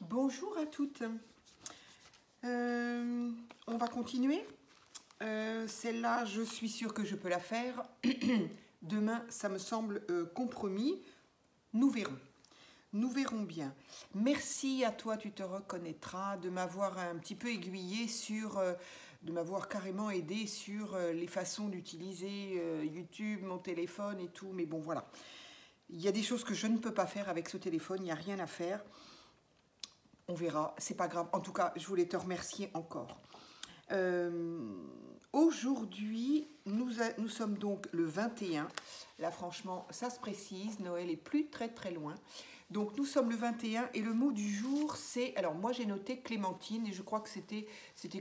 Bonjour à toutes. On va continuer. Celle-là, je suis sûre que je peux la faire. Demain, ça me semble compromis. Nous verrons. Nous verrons bien. Merci à toi, tu te reconnaîtras, de m'avoir un petit peu aiguillé sur, de m'avoir carrément aidé sur les façons d'utiliser YouTube, mon téléphone et tout. Mais bon, voilà. Il y a des choses que je ne peux pas faire avec ce téléphone, il n'y a rien à faire. On verra, c'est pas grave. En tout cas, je voulais te remercier encore. Aujourd'hui, nous sommes donc le 21. Là, franchement, ça se précise. Noël est plus très loin. Donc, nous sommes le 21 et le mot du jour, c'est... Alors, moi, j'ai noté clémentine et je crois que c'était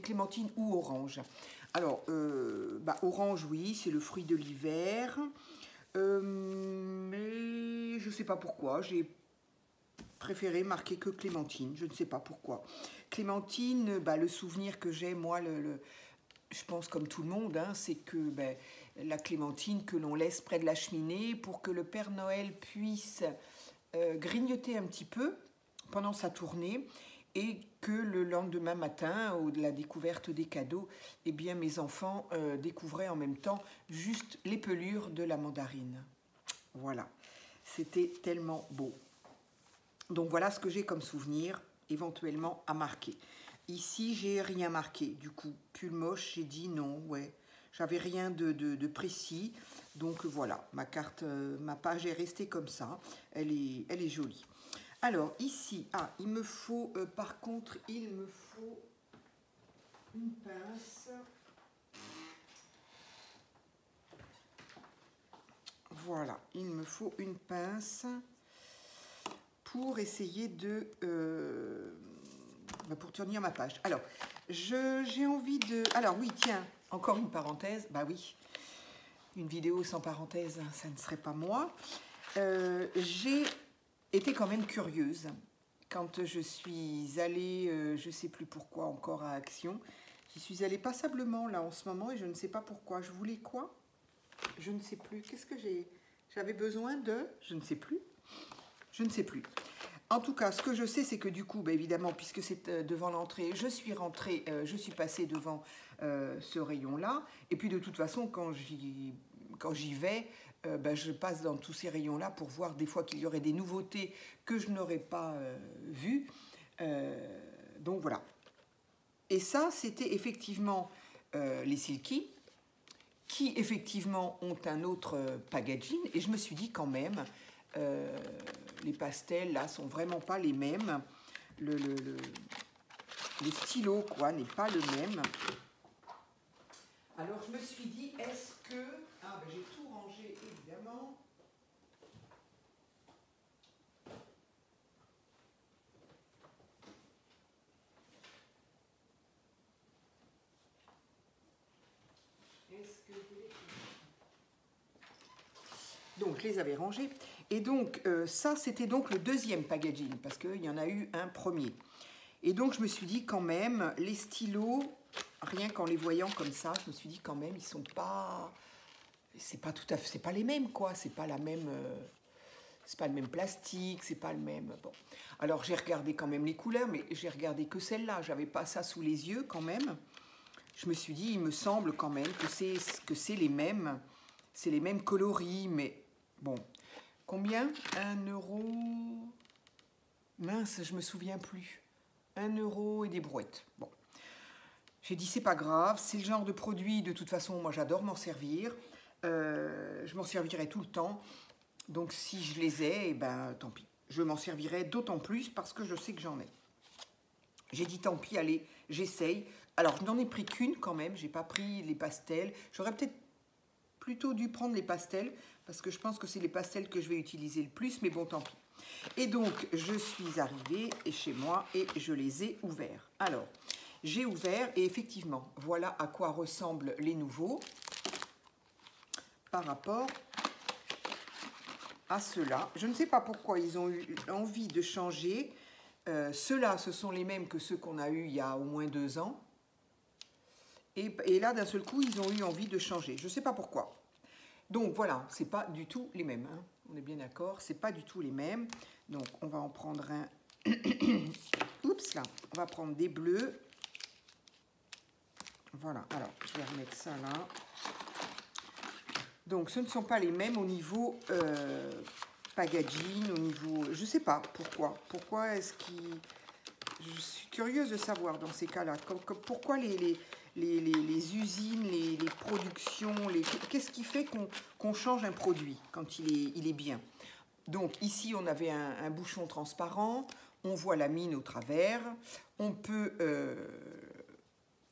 clémentine ou orange. Alors, orange, oui, c'est le fruit de l'hiver. Mais je ne sais pas pourquoi. J'ai préféré marquer que clémentine. Je ne sais pas pourquoi. Clémentine, le souvenir que j'ai, moi, je pense comme tout le monde, hein, c'est que la clémentine que l'on laisse près de la cheminée pour que le Père Noël puisse grignoter un petit peu pendant sa tournée et que le lendemain matin, au de la découverte des cadeaux, eh bien, mes enfants découvraient en même temps juste les pelures de la mandarine. Voilà, c'était tellement beau. Donc voilà ce que j'ai comme souvenir éventuellement à marquer. Ici, j'ai rien marqué. Du coup, pull moche, j'ai dit non, ouais. J'avais rien de précis. Donc voilà, ma carte, ma page est restée comme ça. Elle est jolie. Alors ici, il me faut, par contre, il me faut une pince. Voilà, il me faut une pince pour essayer de... pour tenir ma page. Alors, j'ai envie de... Alors oui, tiens, encore une parenthèse. Bah oui, une vidéo sans parenthèse, ça ne serait pas moi. J'ai été quand même curieuse quand je suis allée, je ne sais plus pourquoi encore à Action. J'y suis allée passablement là en ce moment et je ne sais pas pourquoi. Je voulais quoi? Je ne sais plus. Qu'est-ce que j'avais besoin de? Je ne sais plus. Je ne sais plus. En tout cas, ce que je sais, c'est que du coup, évidemment, puisque c'est devant l'entrée, je suis rentrée, je suis passée devant ce rayon-là. Et puis, de toute façon, quand j'y vais, je passe dans tous ces rayons-là pour voir des fois qu'il y aurait des nouveautés que je n'aurais pas vues. Donc, voilà. Et ça, c'était effectivement les Silky, qui, effectivement, ont un autre packaging. Et je me suis dit, quand même... les pastels là sont vraiment pas les mêmes, le stylo quoi n'est pas le même. Alors je me suis dit, est-ce que j'ai tout rangé évidemment. Donc, je les avais rangés. Et donc, ça, c'était donc le deuxième packaging, parce qu'il y en a eu un premier. Et donc, je me suis dit, quand même, les stylos, rien qu'en les voyant comme ça, je me suis dit, quand même, ils sont pas... C'est pas tout à fait... C'est pas les mêmes, quoi. C'est pas la même... c'est pas le même plastique, c'est pas le même... Bon. Alors, j'ai regardé quand même les couleurs, mais j'ai regardé que celle-là. J'avais pas ça sous les yeux, quand même. Je me suis dit, il me semble quand même que c'est les mêmes... C'est les mêmes coloris, mais... Bon, combien? 1 €. Mince, je me souviens plus. 1 € et des brouettes. Bon, j'ai dit c'est pas grave, c'est le genre de produit, de toute façon, moi j'adore m'en servir. Je m'en servirai tout le temps. Donc si je les ai, tant pis. Je m'en servirai d'autant plus parce que je sais que j'en ai. J'ai dit tant pis, allez, j'essaye. Alors je n'en ai pris qu'une quand même, j'ai pas pris les pastels. J'aurais peut-être plutôt dû prendre les pastels parce que je pense que c'est les pastels que je vais utiliser le plus, mais bon, tant pis. Et donc, je suis arrivée chez moi et je les ai ouverts. Alors, j'ai ouvert et effectivement, voilà à quoi ressemblent les nouveaux par rapport à ceux-là. Je ne sais pas pourquoi ils ont eu envie de changer. Ceux-là, ce sont les mêmes que ceux qu'on a eus il y a au moins 2 ans. Et là, d'un seul coup, ils ont eu envie de changer. Je ne sais pas pourquoi. Donc voilà, c'est pas du tout les mêmes. On est bien d'accord, c'est pas du tout les mêmes. Donc on va en prendre un. là, on va prendre des bleus. Voilà, alors je vais remettre ça là. Donc ce ne sont pas les mêmes au niveau packaging, au niveau... Je ne sais pas pourquoi. Pourquoi est-ce qu'il... Je suis curieuse de savoir dans ces cas-là. Pourquoi les usines, les productions, qu'est-ce qui fait qu'on change un produit quand il est bien? Donc ici, on avait un bouchon transparent. On voit la mine au travers. On peut...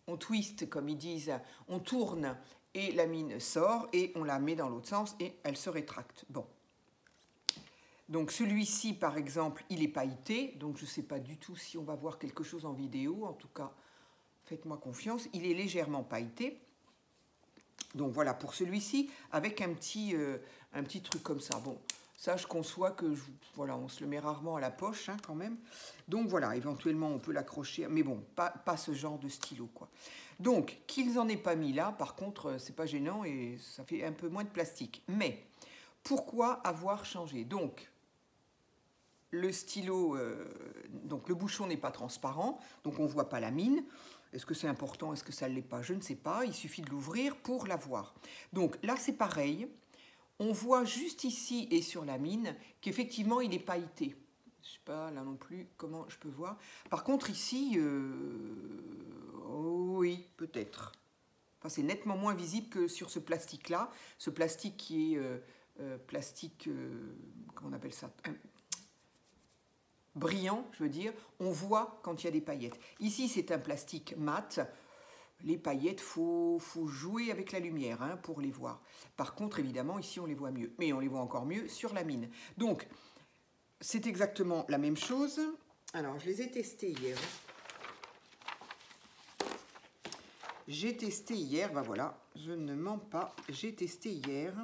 on twist, comme ils disent. On tourne et la mine sort et on la met dans l'autre sens et elle se rétracte. Bon. Donc celui-ci, par exemple, il est pailleté. Donc je ne sais pas du tout si on va voir quelque chose en vidéo. En tout cas, faites-moi confiance. Il est légèrement pailleté. Donc voilà, pour celui-ci, avec un petit truc comme ça. Bon, ça, je conçois que, voilà, on se le met rarement à la poche, hein, quand même. Donc voilà, éventuellement, on peut l'accrocher. Mais bon, pas ce genre de stylo, quoi. Donc, qu'ils n'en aient pas mis là, par contre, c'est pas gênant et ça fait un peu moins de plastique. Mais, pourquoi avoir changé? Donc, le stylo, donc le bouchon n'est pas transparent, donc on ne voit pas la mine. Est-ce que c'est important? Est-ce que ça ne l'est pas? Je ne sais pas. Il suffit de l'ouvrir pour la voir. Donc là, c'est pareil. On voit juste ici et sur la mine qu'effectivement, il est pailleté. Je ne sais pas là non plus comment je peux voir. Par contre, ici, oui, peut-être. Enfin, c'est nettement moins visible que sur ce plastique-là. Ce plastique qui est plastique, comment on appelle ça? Brillant, je veux dire, on voit quand il y a des paillettes. Ici, c'est un plastique mat. Les paillettes, faut jouer avec la lumière, hein, pour les voir. Par contre, évidemment, ici, on les voit mieux. Mais on les voit encore mieux sur la mine. Donc, c'est exactement la même chose. Alors, je les ai testés hier. J'ai testé hier, ben voilà, je ne mens pas. J'ai testé hier.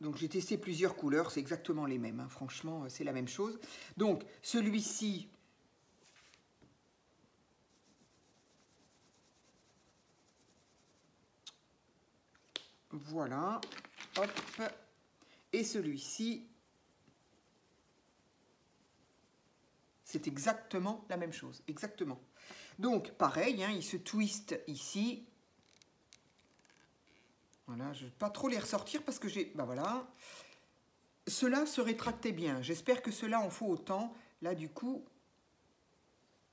Donc j'ai testé plusieurs couleurs, c'est exactement les mêmes, hein. Franchement, c'est la même chose. Donc celui-ci, voilà, hop, et celui-ci, c'est exactement la même chose, exactement. Donc pareil, hein, il se twiste ici. Voilà, je ne vais pas trop les ressortir parce que j'ai... Ben voilà. Ceux-là se rétractaient bien. J'espère que ceux-là en faut autant. Là, du coup,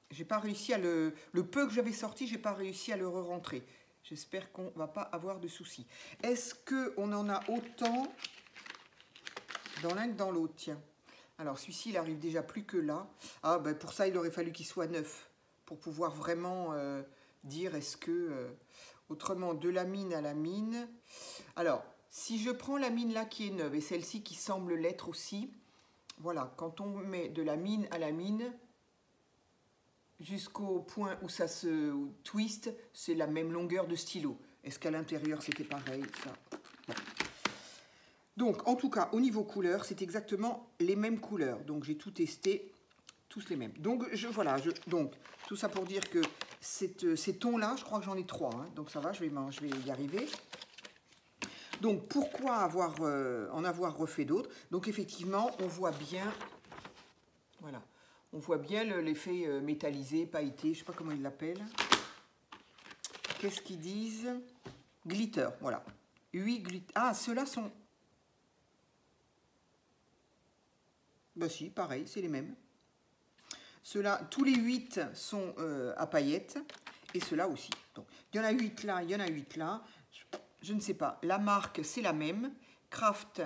j'ai pas réussi à le... Le peu que j'avais sorti, j'ai pas réussi à le re-rentrer. J'espère qu'on ne va pas avoir de soucis. Est-ce qu'on en a autant dans l'un que dans l'autre? Tiens. Alors, celui-ci, il arrive déjà plus que là. Ah, ben pour ça, il aurait fallu qu'il soit neuf. Pour pouvoir vraiment dire est-ce que... Autrement, de la mine à la mine. Alors, si je prends la mine là qui est neuve et celle-ci qui semble l'être aussi, voilà, quand on met de la mine à la mine, jusqu'au point où ça se twist, c'est la même longueur de stylo. Est-ce qu'à l'intérieur, c'était pareil, ça? Bon. Donc, en tout cas, au niveau couleur, c'est exactement les mêmes couleurs. Donc, j'ai tout testé, tous les mêmes. Donc, voilà, donc, tout ça pour dire que ces tons-là, je crois que j'en ai 3, hein, donc ça va, je vais y arriver. Donc, pourquoi en avoir refait d'autres? Donc, effectivement, on voit bien, voilà, on voit bien l'effet métallisé, pailleté, je ne sais pas comment ils l'appellent. Qu'est-ce qu'ils disent? Glitter, voilà. 8 glitter. Ah, ceux-là sont... Bah si, pareil, c'est les mêmes. Ceux-là, tous les 8 sont à paillettes, et ceux-là aussi. Donc, il y en a 8 là, il y en a 8 là. Je ne sais pas. La marque, c'est la même. Craft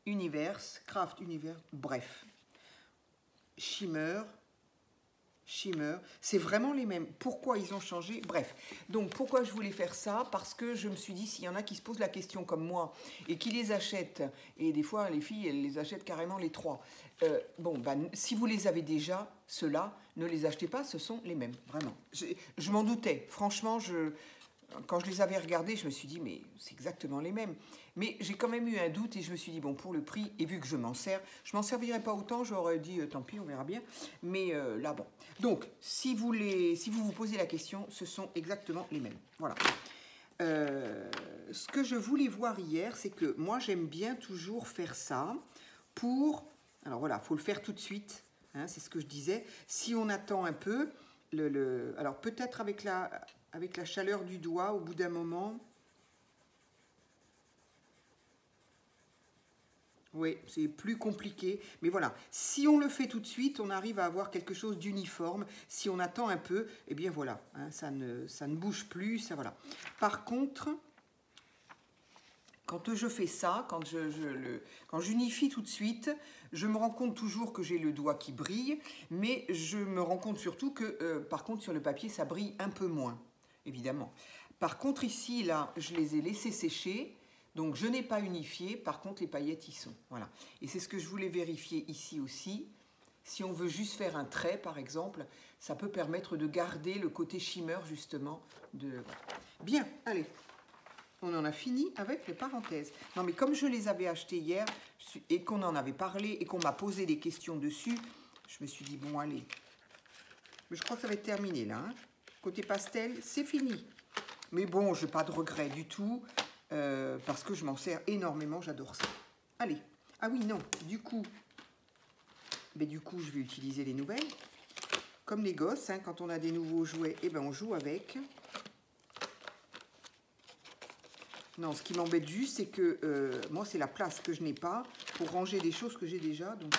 Universe, bref. Shimmer, c'est vraiment les mêmes. Pourquoi ils ont changé? Bref. Donc, pourquoi je voulais faire ça? Parce que je me suis dit, s'il y en a qui se posent la question comme moi et qui les achètent, et des fois, les filles, elles les achètent carrément les 3. Si vous les avez déjà, ceux-là, ne les achetez pas, ce sont les mêmes, vraiment. Je m'en doutais. Franchement, quand je les avais regardés, je me suis dit, mais c'est exactement les mêmes. Mais j'ai quand même eu un doute et je me suis dit, bon, pour le prix, et vu que je m'en servirais pas autant, j'aurais dit, tant pis, on verra bien. Mais là, bon. Donc, si vous vous posez la question, ce sont exactement les mêmes. Voilà. Ce que je voulais voir hier, c'est que moi, j'aime bien toujours faire ça pour Alors voilà, il faut le faire tout de suite, hein, c'est ce que je disais. Si on attend un peu, alors peut-être avec la chaleur du doigt, au bout d'un moment, oui, c'est plus compliqué. Mais voilà, si on le fait tout de suite, on arrive à avoir quelque chose d'uniforme. Si on attend un peu, eh bien voilà, hein, ça ne bouge plus, ça voilà. Par contre, quand je fais ça, quand j'unifie tout de suite, je me rends compte toujours que j'ai le doigt qui brille, mais je me rends compte surtout que, par contre, sur le papier, ça brille un peu moins, évidemment. Par contre, ici, là, je les ai laissés sécher, donc je n'ai pas unifié, par contre, les paillettes y sont. Voilà. Et c'est ce que je voulais vérifier ici aussi. Si on veut juste faire un trait, par exemple, ça peut permettre de garder le côté shimmer, justement. Bien, allez. On en a fini avec les parenthèses. Non, mais comme je les avais achetées hier et qu'on en avait parlé et qu'on m'a posé des questions dessus, je me suis dit, bon, allez. Mais je crois que ça va être terminé, là. Hein. Côté pastel, c'est fini. Mais bon, je n'ai pas de regret du tout parce que je m'en sers énormément, j'adore ça. Allez. Ah oui, non, du coup, je vais utiliser les nouvelles. Comme les gosses, hein, quand on a des nouveaux jouets, eh ben, on joue avec. Non, ce qui m'embête juste, c'est que moi, c'est la place que je n'ai pas pour ranger des choses que j'ai déjà. Donc,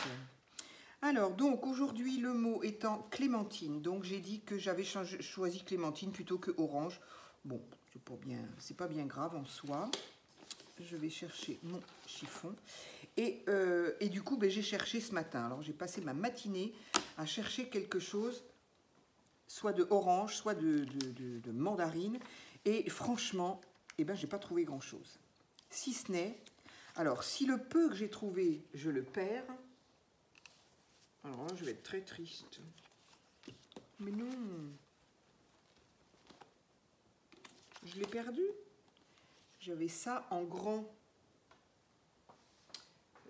Alors, donc, aujourd'hui, le mot étant clémentine. Donc, j'ai dit que j'avais choisi clémentine plutôt que orange. Bon, c'est pas bien grave en soi. Je vais chercher mon chiffon. Et du coup, j'ai cherché ce matin. Alors, j'ai passé ma matinée à chercher quelque chose, soit de orange, soit de mandarine. Et franchement, eh ben, j'ai pas trouvé grand-chose. Si ce n'est, alors, si le peu que j'ai trouvé, je le perds, alors là, je vais être très triste. Mais non, je l'ai perdu. J'avais ça en grand.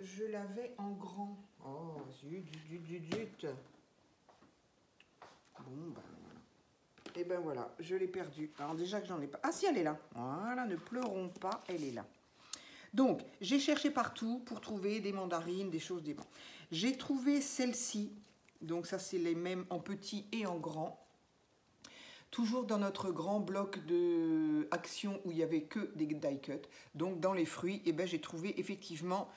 Je l'avais en grand. Oh, zut. Bon, ben voilà. Et ben voilà, je l'ai perdu. Alors déjà que j'en ai pas... Ah si, elle est là. Voilà, ne pleurons pas, elle est là. Donc, j'ai cherché partout pour trouver des mandarines, des choses, des... J'ai trouvé celle-ci. Donc ça, c'est les mêmes en petit et en grand. Toujours dans notre grand bloc de action où il n'y avait que des die cut. Donc dans les fruits, eh ben, j'ai trouvé effectivement...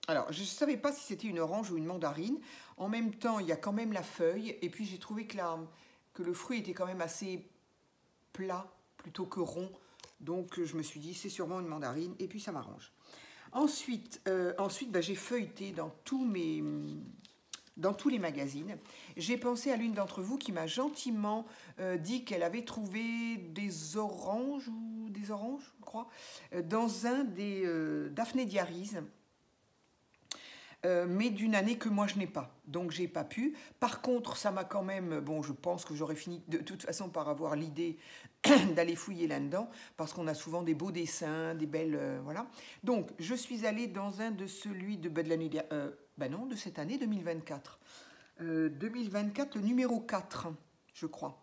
Alors, je ne savais pas si c'était une orange ou une mandarine. En même temps, il y a quand même la feuille. Et puis, j'ai trouvé que le fruit était quand même assez plat plutôt que rond. Donc, je me suis dit, c'est sûrement une mandarine. Et puis, ça m'arrange. Ensuite j'ai feuilleté dans tous les magazines. J'ai pensé à l'une d'entre vous qui m'a gentiment dit qu'elle avait trouvé des oranges, je crois, dans un des Daphné Diaries, mais d'une année que moi je n'ai pas, donc j'ai pas pu. Par contre, ça m'a quand même, bon, je pense que j'aurais fini de toute façon par avoir l'idée d'aller fouiller là-dedans, parce qu'on a souvent des beaux dessins, des belles, voilà. Donc, je suis allée dans un de celui de l'année, non, de cette année 2024. 2024, le numéro 4, je crois.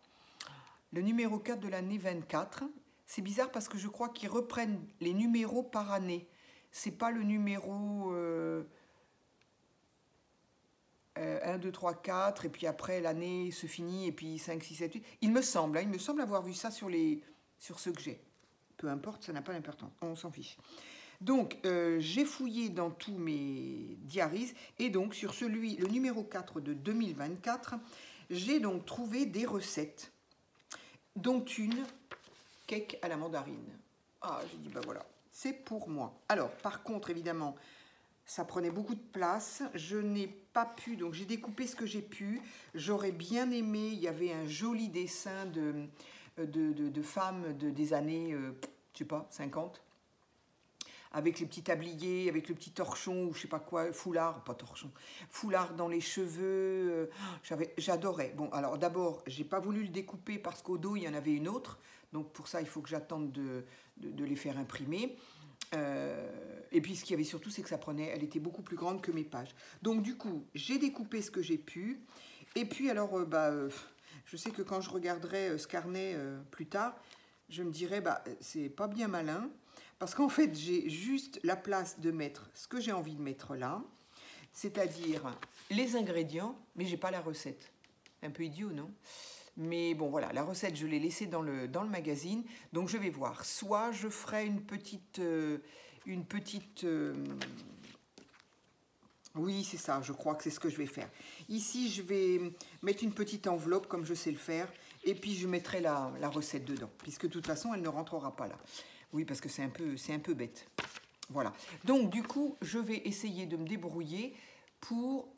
Le numéro 4 de l'année 24. C'est bizarre parce que je crois qu'ils reprennent les numéros par année. C'est pas le numéro 1, 2, 3, 4, et puis après l'année se finit, et puis 5, 6, 7, 8. Il me semble avoir vu ça sur ceux que j'ai. Peu importe, ça n'a pas d'importance, on s'en fiche. Donc, j'ai fouillé dans tous mes diaries, et donc sur le numéro 4 de 2024, j'ai donc trouvé des recettes, dont une cake à la mandarine. Ah, j'ai dit, bah voilà, c'est pour moi. Alors, par contre, évidemment, ça prenait beaucoup de place, je n'ai pas pu, donc j'ai découpé ce que j'ai pu. J'aurais bien aimé, il y avait un joli dessin de femmes des années, je sais pas, 50, avec les petits tabliers, avec le petit torchon, ou je sais pas quoi, foulard dans les cheveux, j'adorais. Bon, alors d'abord, j'ai pas voulu le découper parce qu'au dos, il y en avait une autre, donc pour ça, il faut que j'attende de les faire imprimer. Et puis ce qu'il y avait surtout, c'est que elle était beaucoup plus grande que mes pages. Donc du coup, j'ai découpé ce que j'ai pu. Et puis alors, je sais que quand je regarderai ce carnet plus tard, je me dirais, c'est pas bien malin. Parce qu'en fait, j'ai juste la place de mettre ce que j'ai envie de mettre là, c'est-à-dire les ingrédients, mais j'ai pas la recette. Un peu idiot, non? Mais bon, voilà, la recette, je l'ai laissée dans le magazine. Donc, je vais voir. Soit je ferai une petite... oui, c'est ça, je crois que c'est ce que je vais faire. Ici, je vais mettre une petite enveloppe, comme je sais le faire, et puis je mettrai la recette dedans, puisque de toute façon, elle ne rentrera pas là. Oui, parce que c'est un peu bête. Voilà. Donc, du coup, je vais essayer de me débrouiller pour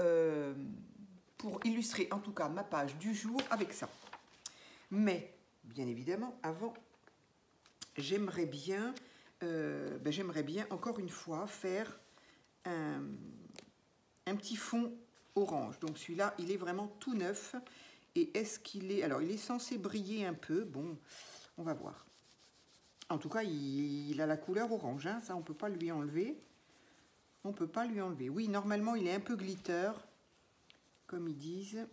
illustrer, en tout cas, ma page du jour avec ça. Mais, bien évidemment, avant, j'aimerais bien, encore une fois, faire un petit fond orange. Donc, celui-là, il est vraiment tout neuf. Et est-ce qu'il est... Alors, il est censé briller un peu. Bon, on va voir. En tout cas, il a la couleur orange. Hein. Ça, on ne peut pas lui enlever. On ne peut pas lui enlever. Oui, normalement, il est un peu glitter, comme ils disent.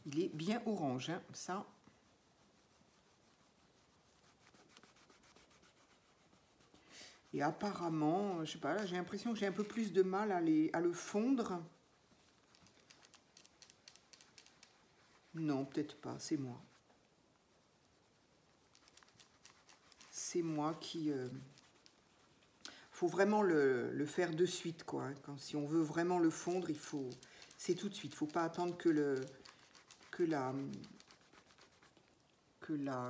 Il est bien orange, hein, ça. Et apparemment, je sais pas, là j'ai l'impression que j'ai un peu plus de mal à le fondre. Non, peut-être pas, c'est moi. C'est moi qui... faut vraiment le faire de suite, quoi. Hein. Si on veut vraiment le fondre, il faut... C'est tout de suite, il ne faut pas attendre que la...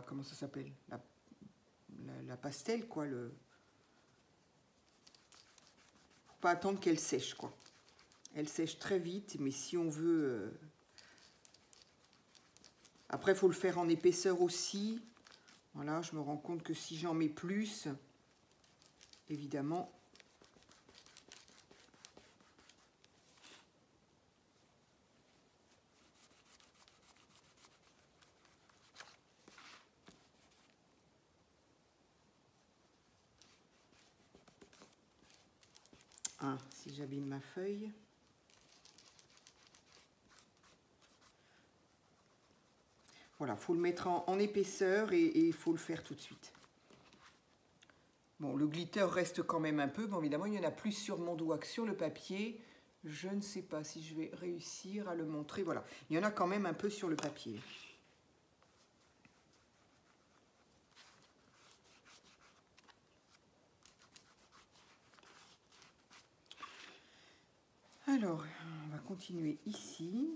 Comment ça s'appelle? La pastel, quoi, pas attendre qu'elle sèche, quoi. Elle sèche très vite, mais si on veut... Après, il faut le faire en épaisseur aussi. Voilà, je me rends compte que si j'en mets plus, évidemment... Ah, si j'abîme ma feuille... Voilà, il faut le mettre en épaisseur et il faut le faire tout de suite. Bon, le glitter reste quand même un peu. Bon, évidemment, il y en a plus sur mon doigt que sur le papier. Je ne sais pas si je vais réussir à le montrer. Voilà, il y en a quand même un peu sur le papier. Alors, on va continuer ici.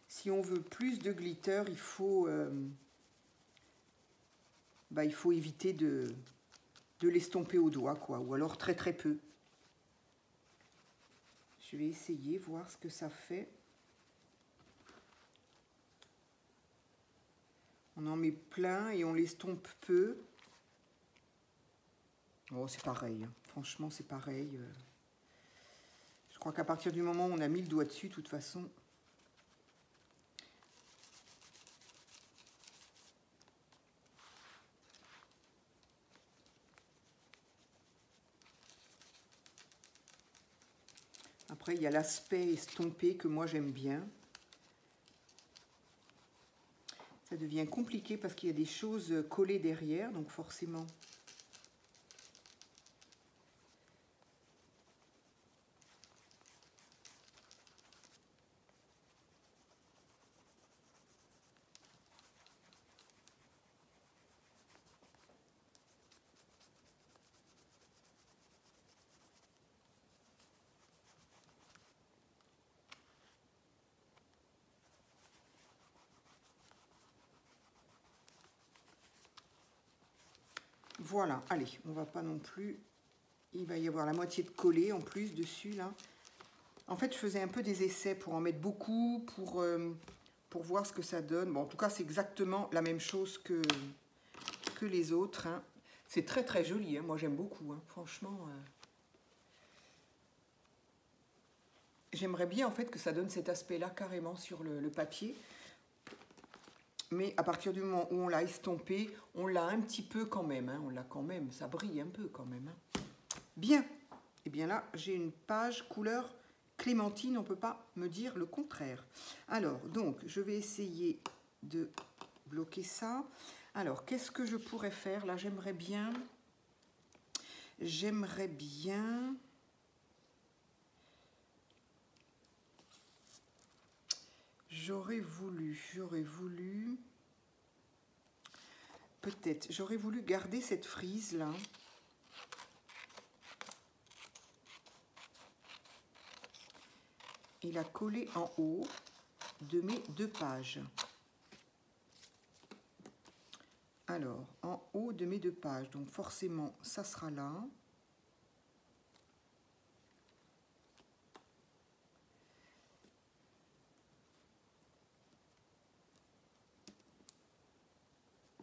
Si on veut plus de glitter, il faut éviter de l'estomper au doigt, quoi, ou alors très très peu. Je vais essayer, voir ce que ça fait. On en met plein et on l'estompe peu. Oh, c'est pareil, hein. Franchement, c'est pareil. Je crois qu'à partir du moment où on a mis le doigt dessus, de toute façon... Après, il y a l'aspect estompé que moi j'aime bien. Ça devient compliqué parce qu'il y a des choses collées derrière, donc forcément... Voilà, allez, on va pas non plus... Il va y avoir la moitié de collé en plus dessus, là. En fait, je faisais un peu des essais pour en mettre beaucoup, pour voir ce que ça donne. Bon, en tout cas, c'est exactement la même chose que les autres. Hein. C'est très, très joli. Hein. Moi, j'aime beaucoup. Hein. Franchement... j'aimerais bien en fait que ça donne cet aspect-là carrément sur le papier. Mais à partir du moment où on l'a estompé, on l'a un petit peu quand même. Hein, on l'a quand même, ça brille un peu quand même. Hein. Bien. Et bien là, j'ai une page couleur clémentine, on ne peut pas me dire le contraire. Alors, donc, je vais essayer de bloquer ça. Alors, qu'est-ce que je pourrais faire? Là, j'aimerais bien... J'aurais voulu... Peut-être, j'aurais voulu garder cette frise là. Et la coller en haut de mes 2 pages. Alors, en haut de mes 2 pages, donc forcément, ça sera là.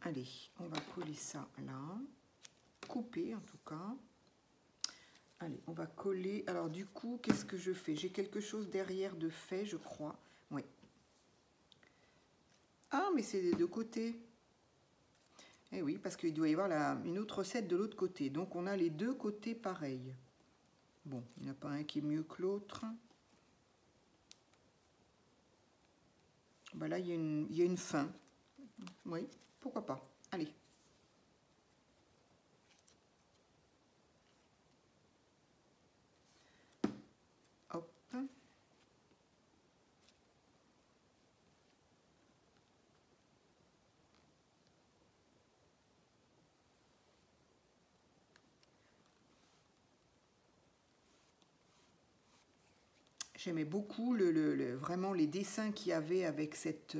Allez, on va coller ça là. Couper en tout cas. Allez, on va coller. Alors du coup, qu'est-ce que je fais? J'ai quelque chose derrière de fait, je crois. Oui. Ah, mais c'est des 2 côtés. Eh oui, parce qu'il doit y avoir une autre recette de l'autre côté. Donc on a les 2 côtés pareils. Bon, il n'y en a pas un qui est mieux que l'autre. Ben là, il y a une fin. Oui, pourquoi pas. Allez. Hop. J'aimais beaucoup vraiment les dessins qu'il y avait avec cette...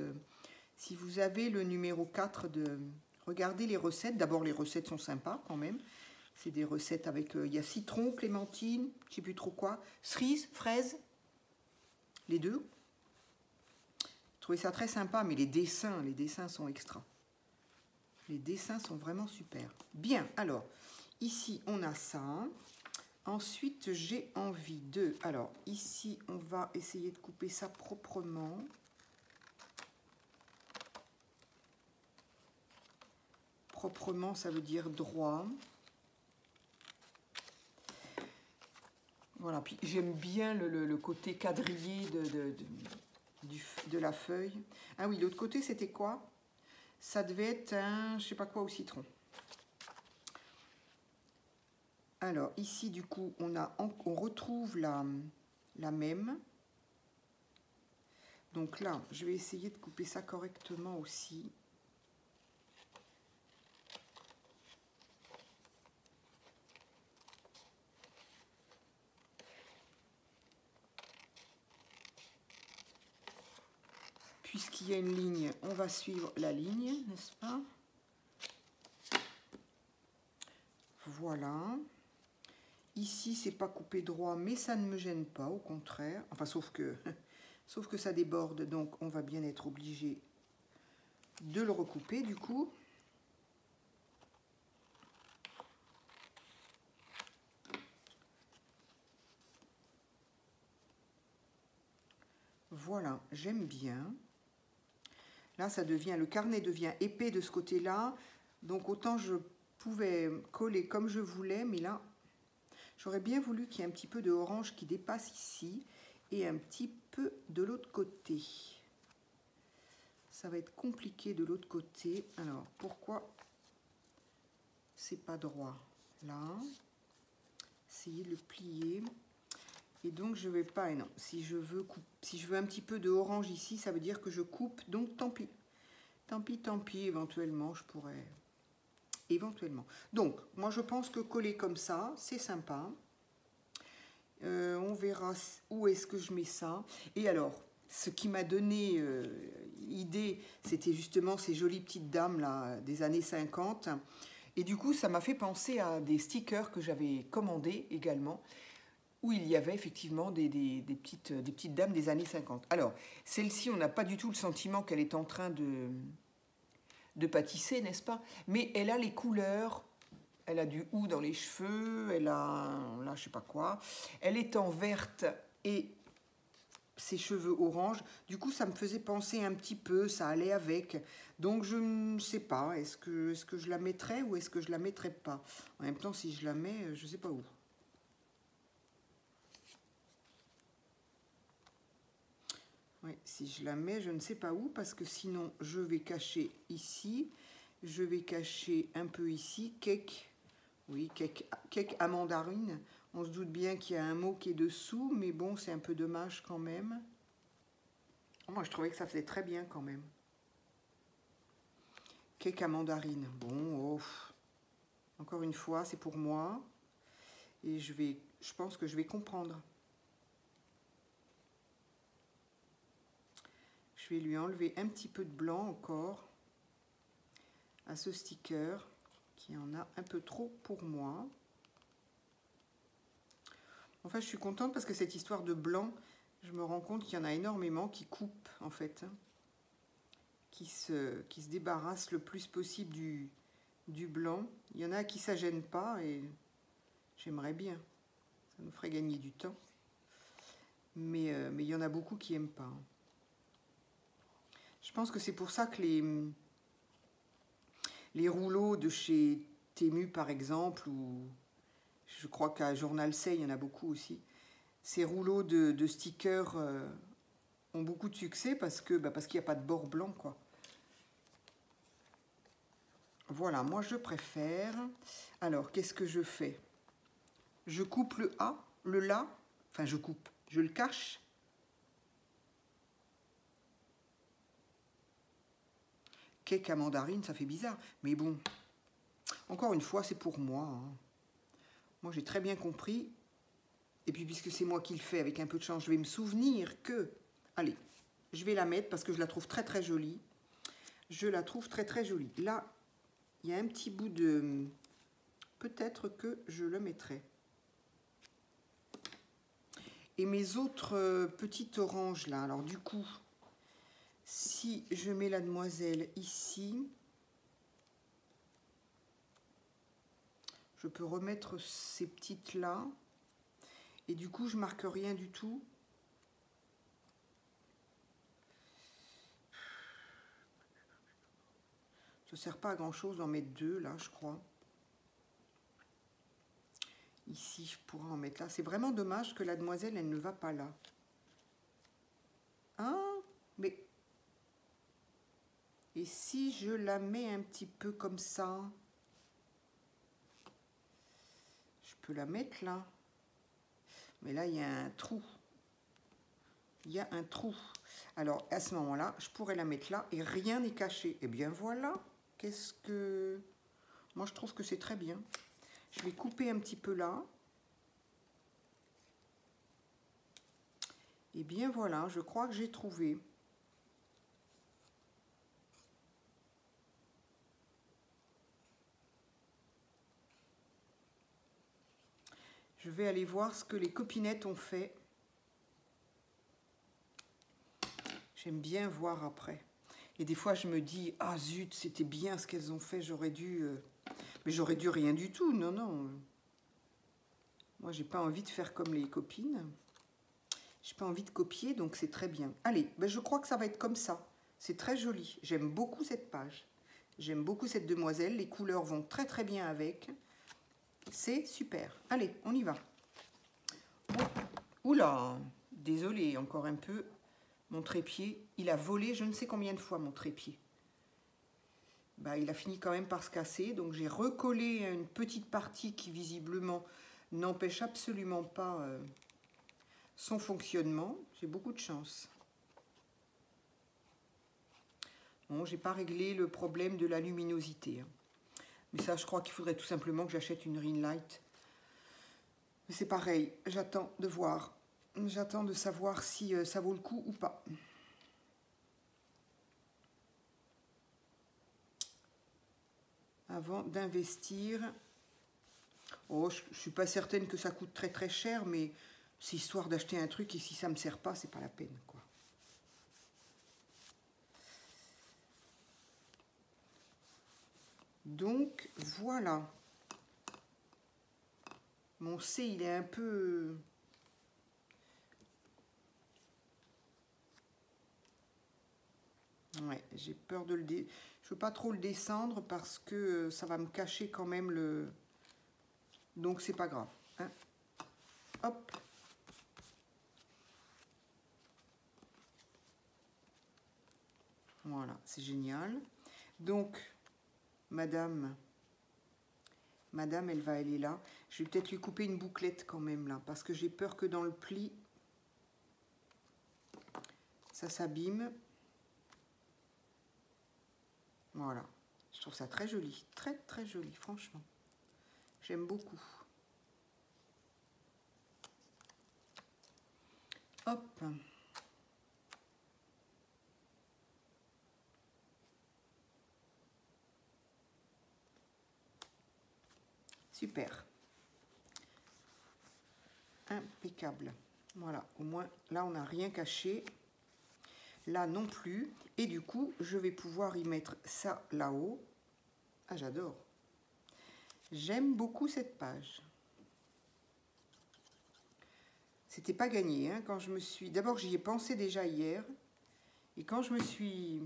si vous avez le numéro 4 de... Regardez les recettes. D'abord, les recettes sont sympas quand même. C'est des recettes avec... il y a citron, clémentine, je ne sais plus trop quoi, cerise, fraise, les 2. Je trouvais ça très sympa, mais les dessins sont extra. Les dessins sont vraiment super. Bien, alors, ici, on a ça. Ensuite, j'ai envie de... Alors, ici, on va essayer de couper ça proprement. Proprement, ça veut dire droit. Voilà, puis j'aime bien le côté quadrillé de la feuille. Ah oui, l'autre côté, c'était quoi? Ça devait être un, je sais pas quoi, au citron. Alors, ici, du coup, on retrouve la même. Donc là, je vais essayer de couper ça correctement aussi. Puisqu'il y a une ligne, on va suivre la ligne, n'est-ce pas? Voilà. Ici, c'est pas coupé droit, mais ça ne me gêne pas, au contraire. Enfin, sauf que ça déborde, donc on va bien être obligé de le recouper, du coup. Voilà, j'aime bien. Là, ça devient, le carnet devient épais de ce côté-là. Donc, autant je pouvais coller comme je voulais, mais là, j'aurais bien voulu qu'il y ait un petit peu de orange qui dépasse ici et un petit peu de l'autre côté. Ça va être compliqué de l'autre côté. Alors, pourquoi c'est pas droit? Là, essayer de le plier. Et donc, je vais pas... Et non, si je veux un petit peu de orange ici, ça veut dire que je coupe. Donc, tant pis. Tant pis, tant pis. Éventuellement, je pourrais... Éventuellement. Donc, moi, je pense que coller comme ça, c'est sympa. On verra où est-ce que je mets ça. Et alors, ce qui m'a donné idée, c'était justement ces jolies petites dames là, des années 50. Et du coup, ça m'a fait penser à des stickers que j'avais commandés également, où il y avait effectivement des petites dames des années 50. Alors, celle-ci, on n'a pas du tout le sentiment qu'elle est en train de pâtisser, n'est-ce pas? Mais elle a les couleurs, elle a du houx dans les cheveux, elle a, là, je sais pas quoi. Elle est en verte et ses cheveux orange. Du coup, ça me faisait penser un petit peu, ça allait avec. Donc, je ne sais pas, est-ce que je la mettrais ou est-ce que je la mettrais pas? En même temps, si je la mets, je ne sais pas où. Ouais, si je la mets, je ne sais pas où, parce que sinon, je vais cacher ici. Je vais cacher un peu ici, cake. Oui, cake à mandarine. On se doute bien qu'il y a un mot qui est dessous, mais bon, c'est un peu dommage quand même. Moi, je trouvais que ça faisait très bien quand même. Cake à mandarine. Bon, oh. Encore une fois, c'est pour moi. Et je pense que je vais comprendre. Je vais lui enlever un petit peu de blanc encore à ce sticker qui en a un peu trop pour moi. Enfin, je suis contente parce que cette histoire de blanc, je me rends compte qu'il y en a énormément qui coupent en fait, qui se débarrassent le plus possible du blanc. Il y en a qui ça gêne pas et j'aimerais bien, ça nous ferait gagner du temps. Mais il y en a beaucoup qui n'aiment pas. Je pense que c'est pour ça que les rouleaux de chez Temu par exemple, ou je crois qu'à Journal C, il y en a beaucoup aussi, ces rouleaux de stickers ont beaucoup de succès parce qu'il n'y a pas de bord blanc, quoi. Voilà, moi je préfère. Alors, qu'est-ce que je fais? Je coupe le A, le La, enfin je coupe, je le cache. Cake à mandarine, ça fait bizarre, mais bon, encore une fois, c'est pour moi. Hein. Moi j'ai très bien compris. Et puis puisque c'est moi qui le fais, avec un peu de chance, je vais me souvenir que... Allez, je vais la mettre parce que je la trouve très très jolie. Je la trouve très très jolie. Là, il y a un petit bout de... Peut-être que je le mettrai. Et mes autres petites oranges là, alors du coup, si je mets la demoiselle ici, je peux remettre ces petites là. Et du coup, je marque rien du tout. Ça ne sert pas à grand chose d'en mettre deux là, je crois. Ici, je pourrais en mettre là. C'est vraiment dommage que la demoiselle, elle ne va pas là. Hein? Mais... Et si je la mets un petit peu comme ça? Je peux la mettre là. Mais là, il y a un trou. Il y a un trou. Alors, à ce moment-là, je pourrais la mettre là et rien n'est caché. Et bien voilà. Qu'est-ce que... Moi, je trouve que c'est très bien. Je vais couper un petit peu là. Et bien voilà, je crois que j'ai trouvé. Je vais aller voir ce que les copinettes ont fait. J'aime bien voir après. Et des fois, je me dis, ah zut, c'était bien ce qu'elles ont fait, j'aurais dû... Mais j'aurais dû rien du tout, non, non. Moi, j'ai pas envie de faire comme les copines. J'ai pas envie de copier, donc c'est très bien. Allez, ben je crois que ça va être comme ça. C'est très joli. J'aime beaucoup cette page. J'aime beaucoup cette demoiselle. Les couleurs vont très très bien avec. C'est super. Allez, on y va. Oula, désolée, encore un peu. Mon trépied, il a volé je ne sais combien de fois mon trépied. Bah, il a fini quand même par se casser. Donc j'ai recollé une petite partie qui visiblement n'empêche absolument pas son fonctionnement. J'ai beaucoup de chance. Bon, j'ai pas réglé le problème de la luminosité. Hein. Mais ça, je crois qu'il faudrait tout simplement que j'achète une ring light. Mais c'est pareil, j'attends de voir. J'attends de savoir si ça vaut le coup ou pas. Avant d'investir. Oh, je ne suis pas certaine que ça coûte très très cher, mais c'est histoire d'acheter un truc et si ça ne me sert pas, c'est pas la peine, quoi. Donc, voilà. Mon C, il est un peu... Ouais, j'ai peur de je veux pas trop le descendre parce que ça va me cacher quand même le... Donc c'est pas grave. Hein. Hop. Voilà, c'est génial. Donc, madame, elle va aller là. Je vais peut-être lui couper une bouclette quand même là, parce que j'ai peur que dans le pli, ça s'abîme. Voilà, je trouve ça très joli, très très joli, franchement. J'aime beaucoup. Hop. Super. Impeccable. Voilà, au moins là on n'a rien caché. Là non plus. Et du coup, je vais pouvoir y mettre ça là-haut. Ah, j'adore. J'aime beaucoup cette page. C'était pas gagné, hein, quand je me suis... D'abord, j'y ai pensé déjà hier. Et quand je me suis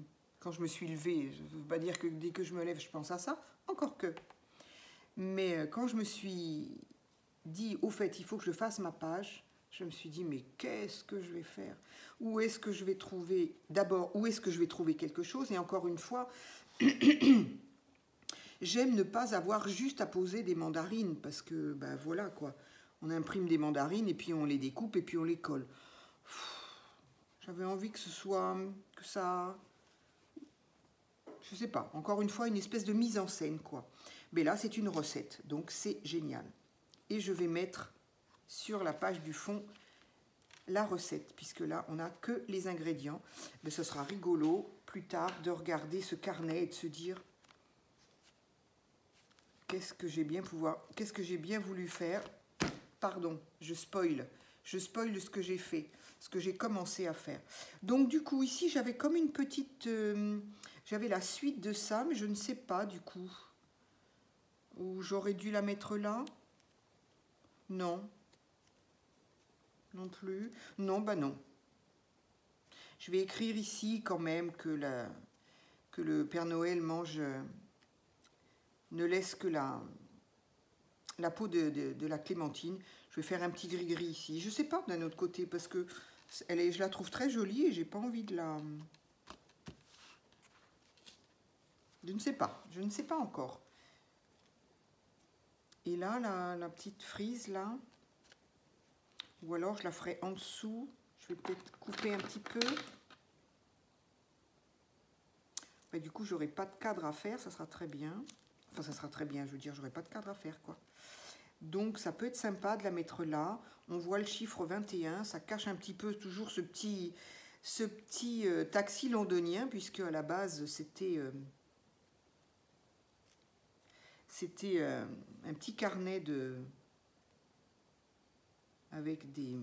levée, je ne veux pas dire que dès que je me lève, je pense à ça. Encore que. Mais quand je me suis dit, au fait, il faut que je fasse ma page, je me suis dit, mais qu'est-ce que je vais faire? Où est-ce que je vais trouver... D'abord, où est-ce que je vais trouver quelque chose? Et encore une fois, j'aime ne pas avoir juste à poser des mandarines, parce que, ben voilà, quoi. On imprime des mandarines, et puis on les découpe, et puis on les colle. J'avais envie que ce soit... que ça... Je sais pas, encore une fois, une espèce de mise en scène, quoi. Mais là, c'est une recette, donc c'est génial. Et je vais mettre sur la page du fond la recette, puisque là, on n'a que les ingrédients. Mais ce sera rigolo, plus tard, de regarder ce carnet et de se dire qu'est-ce que j'ai bien voulu faire. Pardon, je spoil ce que j'ai fait, ce que j'ai commencé à faire. Donc du coup, ici, j'avais comme une petite... j'avais la suite de ça, mais je ne sais pas du coup. Ou j'aurais dû la mettre là? Non. Non plus. Non, bah non. Je vais écrire ici quand même que le Père Noël mange... ne laisse que la peau de la clémentine. Je vais faire un petit gris-gris ici. Je ne sais pas d'un autre côté parce que je la trouve très jolie et j'ai pas envie de la... Je ne sais pas. Je ne sais pas encore. Et là, la petite frise là. Ou alors je la ferai en dessous. Je vais peut-être couper un petit peu. Mais du coup, j'aurai pas de cadre à faire. Ça sera très bien. Enfin, ça sera très bien. Je veux dire, j'aurai pas de cadre à faire, quoi. Donc, ça peut être sympa de la mettre là. On voit le chiffre 21. Ça cache un petit peu toujours ce petit taxi londonien, puisque à la base, c'était un petit carnet avec des...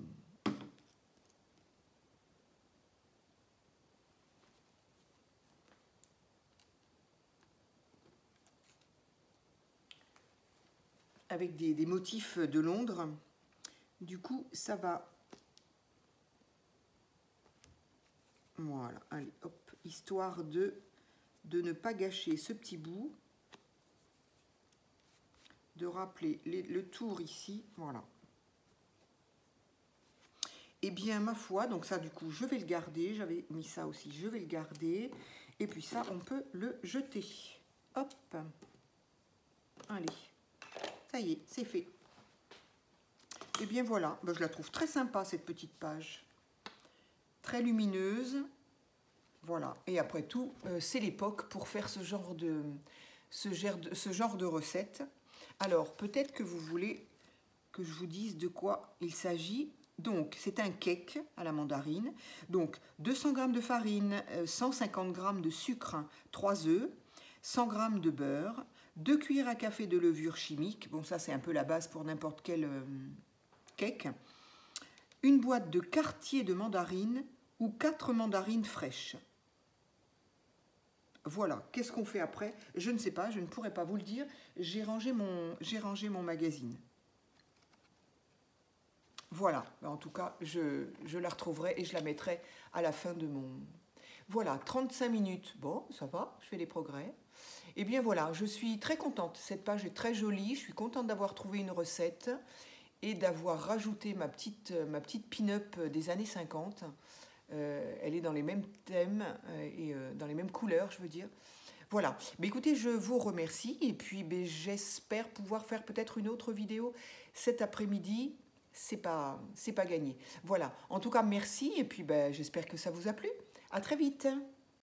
avec des motifs de Londres. Du coup, ça va. Voilà, allez, hop, histoire de ne pas gâcher ce petit bout. De rappeler le tour ici, voilà. Et bien, ma foi, donc ça, du coup, je vais le garder. J'avais mis ça aussi, je vais le garder. Et puis ça, on peut le jeter. Hop. Allez. Ça y est, c'est fait. Et bien voilà, ben, je la trouve très sympa cette petite page. Très lumineuse. Voilà. Et après tout, c'est l'époque pour faire ce genre de recette. Alors, peut-être que vous voulez que je vous dise de quoi il s'agit. Donc, c'est un cake à la mandarine. Donc, 200 g de farine, 150 g de sucre, 3 œufs, 100 g de beurre, 2 cuillères à café de levure chimique. Bon, ça, c'est un peu la base pour n'importe quel cake. Une boîte de quartier de mandarine ou 4 mandarines fraîches. Voilà, qu'est-ce qu'on fait après? Je ne sais pas, je ne pourrais pas vous le dire. J'ai rangé mon magazine. Voilà, en tout cas, je la retrouverai et je la mettrai à la fin de mon... Voilà, 35 minutes. Bon, ça va, je fais des progrès. Et bien voilà, je suis très contente. Cette page est très jolie. Je suis contente d'avoir trouvé une recette et d'avoir rajouté ma petite pin-up des années 50. Elle est dans les mêmes thèmes et dans les mêmes couleurs, je veux dire. Voilà. Mais écoutez, je vous remercie et puis j'espère pouvoir faire peut-être une autre vidéo cet après-midi. C'est pas gagné. Voilà. En tout cas, merci et puis j'espère que ça vous a plu. À très vite.